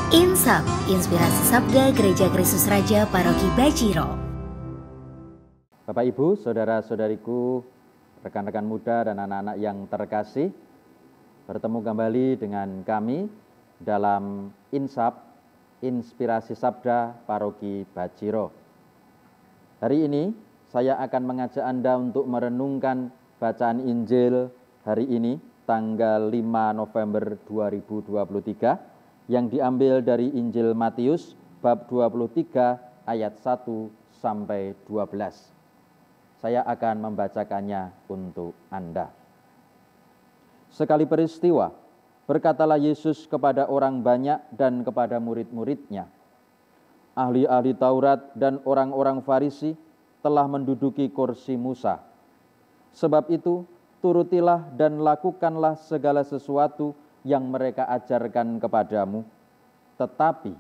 Insap, Inspirasi Sabda Gereja Kristus Raja Paroki Bajiro. Bapak Ibu, saudara-saudariku, rekan-rekan muda dan anak-anak yang terkasih, bertemu kembali dengan kami dalam Insap, Inspirasi Sabda Paroki Bajiro. Hari ini saya akan mengajak Anda untuk merenungkan bacaan Injil hari ini, tanggal 5 November 2023, yang diambil dari Injil Matius bab 23 ayat 1 sampai 12. Saya akan membacakannya untuk Anda. Sekali peristiwa, berkatalah Yesus kepada orang banyak dan kepada murid-muridnya, ahli-ahli Taurat dan orang-orang Farisi telah menduduki kursi Musa. Sebab itu, turutilah dan lakukanlah segala sesuatu yang mereka ajarkan kepadamu, tetapi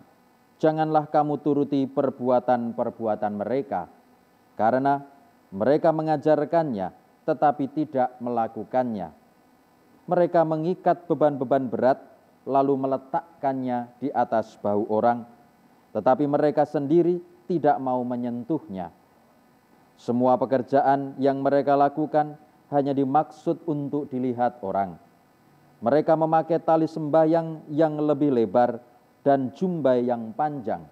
janganlah kamu turuti perbuatan-perbuatan mereka, karena mereka mengajarkannya tetapi tidak melakukannya. Mereka mengikat beban-beban berat lalu meletakkannya di atas bahu orang, tetapi mereka sendiri tidak mau menyentuhnya. Semua pekerjaan yang mereka lakukan hanya dimaksud untuk dilihat orang. Mereka memakai tali sembahyang yang lebih lebar dan jumbai yang panjang.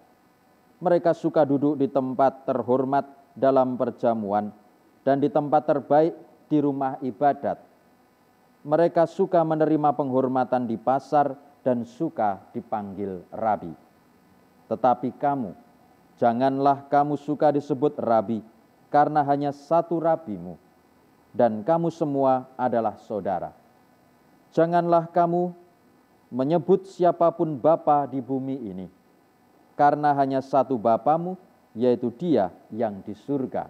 Mereka suka duduk di tempat terhormat dalam perjamuan dan di tempat terbaik di rumah ibadat. Mereka suka menerima penghormatan di pasar dan suka dipanggil rabi. Tetapi kamu, janganlah kamu suka disebut rabi, karena hanya satu rabimu, dan kamu semua adalah saudara. Janganlah kamu menyebut siapapun bapa di bumi ini, karena hanya satu Bapamu, yaitu Dia yang di surga.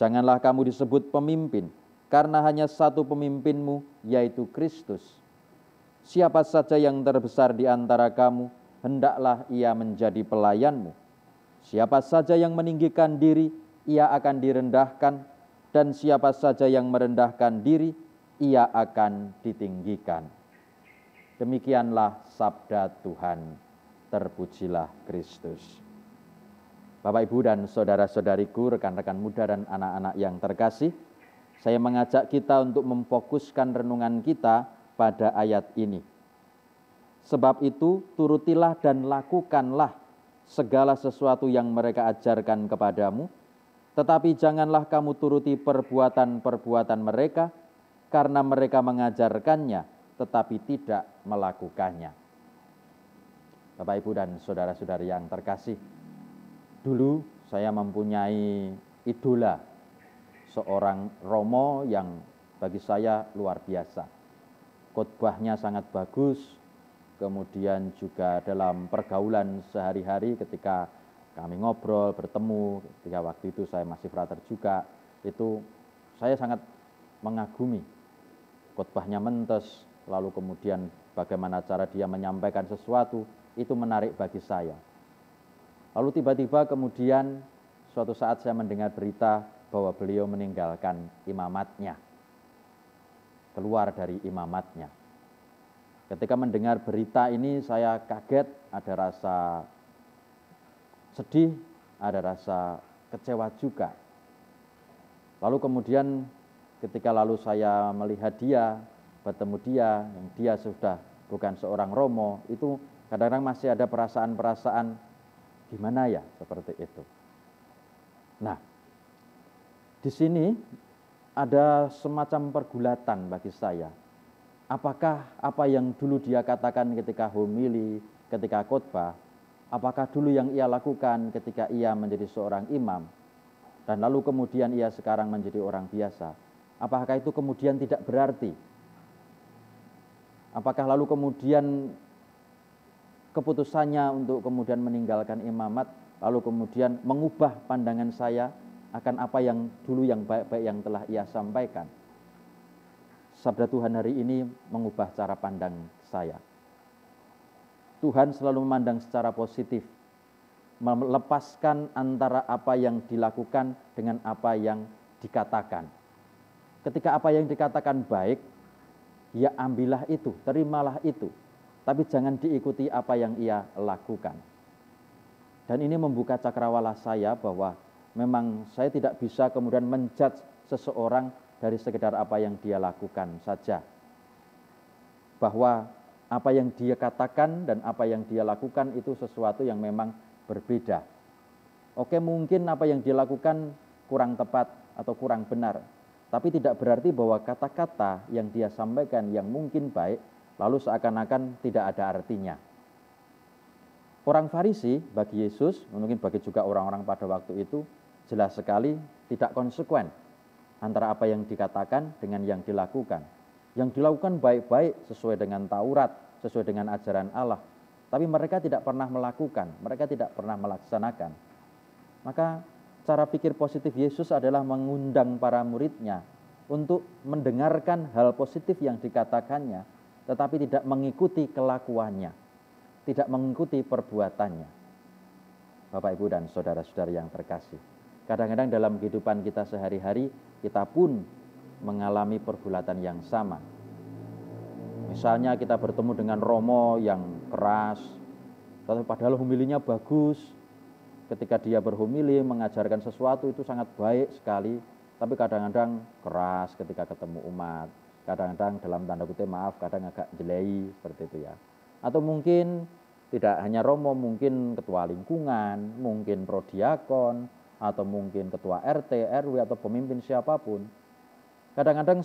Janganlah kamu disebut pemimpin, karena hanya satu pemimpinmu, yaitu Kristus. Siapa saja yang terbesar di antara kamu, hendaklah ia menjadi pelayanmu. Siapa saja yang meninggikan diri, ia akan direndahkan, dan siapa saja yang merendahkan diri, ia akan ditinggikan. Demikianlah sabda Tuhan. Terpujilah Kristus. Bapak, Ibu, dan saudara-saudariku, rekan-rekan muda dan anak-anak yang terkasih, saya mengajak kita untuk memfokuskan renungan kita pada ayat ini. Sebab itu, turutilah dan lakukanlah segala sesuatu yang mereka ajarkan kepadamu, tetapi janganlah kamu turuti perbuatan-perbuatan mereka, karena mereka mengajarkannya, tetapi tidak melakukannya. Bapak, Ibu, dan saudara-saudari yang terkasih, dulu saya mempunyai idola, seorang Romo yang bagi saya luar biasa. Khotbahnya sangat bagus, kemudian juga dalam pergaulan sehari-hari ketika kami ngobrol, bertemu, ketika waktu itu saya masih frater juga, itu saya sangat mengagumi. Khotbahnya mentes, lalu kemudian bagaimana cara dia menyampaikan sesuatu, itu menarik bagi saya. Lalu tiba-tiba kemudian suatu saat saya mendengar berita bahwa beliau meninggalkan imamatnya, keluar dari imamatnya. Ketika mendengar berita ini saya kaget, ada rasa sedih, ada rasa kecewa juga. Lalu kemudian ketika saya melihat dia, bertemu dia, yang dia sudah bukan seorang Romo, itu kadang-kadang masih ada perasaan-perasaan gimana ya, seperti itu. Nah, di sini ada semacam pergulatan bagi saya. Apakah apa yang dulu dia katakan ketika homili, ketika khotbah, apakah dulu yang ia lakukan ketika ia menjadi seorang imam, dan lalu kemudian ia sekarang menjadi orang biasa, apakah itu kemudian tidak berarti? Apakah lalu kemudian keputusannya untuk kemudian meninggalkan imamat, lalu kemudian mengubah pandangan saya akan apa yang dulu yang baik-baik yang telah ia sampaikan? Sabda Tuhan hari ini mengubah cara pandang saya. Tuhan selalu memandang secara positif, melepaskan antara apa yang dilakukan dengan apa yang dikatakan. Ketika apa yang dikatakan baik, ya ambillah itu, terimalah itu. Tapi jangan diikuti apa yang ia lakukan. Dan ini membuka cakrawala saya bahwa memang saya tidak bisa kemudian menjudge seseorang dari sekedar apa yang dia lakukan saja. Bahwa apa yang dia katakan dan apa yang dia lakukan itu sesuatu yang memang berbeda. Oke, mungkin apa yang dia lakukan kurang tepat atau kurang benar. Tapi tidak berarti bahwa kata-kata yang dia sampaikan yang mungkin baik, lalu seakan-akan tidak ada artinya. Orang Farisi bagi Yesus, mungkin bagi juga orang-orang pada waktu itu, jelas sekali tidak konsekuen antara apa yang dikatakan dengan yang dilakukan. Yang dilakukan baik-baik sesuai dengan Taurat, sesuai dengan ajaran Allah. Tapi mereka tidak pernah melakukan, mereka tidak pernah melaksanakan. Maka cara pikir positif Yesus adalah mengundang para muridnya untuk mendengarkan hal positif yang dikatakannya, tetapi tidak mengikuti kelakuannya, tidak mengikuti perbuatannya. Bapak, Ibu, dan saudara-saudari yang terkasih, kadang-kadang dalam kehidupan kita sehari-hari, kita pun mengalami pergulatan yang sama. Misalnya kita bertemu dengan romo yang keras, tapi padahal homilinya bagus. Ketika dia berhomili, mengajarkan sesuatu itu sangat baik sekali, tapi kadang-kadang keras ketika ketemu umat. Kadang-kadang dalam tanda kutip maaf, kadang agak jelei seperti itu ya. Atau mungkin tidak hanya romo, mungkin ketua lingkungan, mungkin prodiakon, atau mungkin ketua RT, RW, atau pemimpin siapapun. Kadang-kadang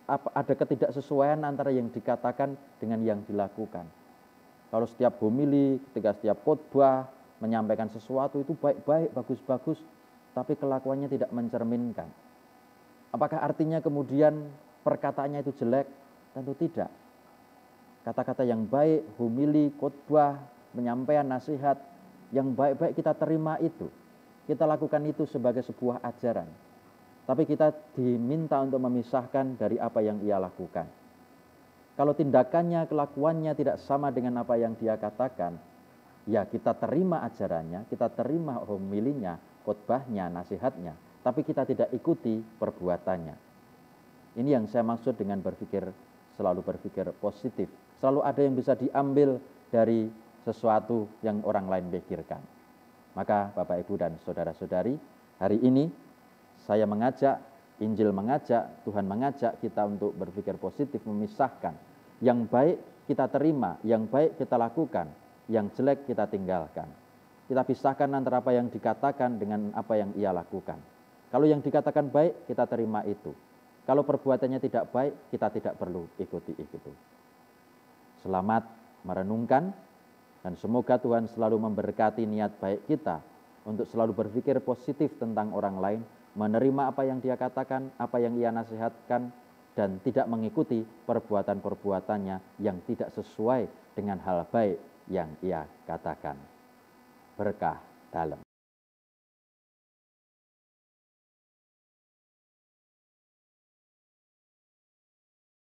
ada ketidaksesuaian antara yang dikatakan dengan yang dilakukan. Kalau setiap homili, ketika setiap khotbah menyampaikan sesuatu itu baik-baik, bagus-bagus, tapi kelakuannya tidak mencerminkan. Apakah artinya kemudian perkataannya itu jelek? Tentu tidak. Kata-kata yang baik, homili, khotbah, penyampaian nasihat, yang baik-baik kita terima itu. Kita lakukan itu sebagai sebuah ajaran. Tapi kita diminta untuk memisahkan dari apa yang ia lakukan. Kalau tindakannya, kelakuannya tidak sama dengan apa yang dia katakan, ya kita terima ajarannya, kita terima homilinya, khotbahnya, nasihatnya, tapi kita tidak ikuti perbuatannya. Ini yang saya maksud dengan selalu berpikir positif. Selalu ada yang bisa diambil dari sesuatu yang orang lain pikirkan. Maka Bapak, Ibu, dan saudara-saudari, hari ini saya mengajak, Injil mengajak, Tuhan mengajak kita untuk berpikir positif, memisahkan. Yang baik kita terima, yang baik kita lakukan, yang jelek kita tinggalkan. Kita pisahkan antara apa yang dikatakan dengan apa yang ia lakukan. Kalau yang dikatakan baik, kita terima itu. Kalau perbuatannya tidak baik, kita tidak perlu ikuti itu. Selamat merenungkan, dan semoga Tuhan selalu memberkati niat baik kita untuk selalu berpikir positif tentang orang lain, menerima apa yang dia katakan, apa yang ia nasihatkan, dan tidak mengikuti perbuatan-perbuatannya yang tidak sesuai dengan hal baik yang ia katakan. Berkah dalam.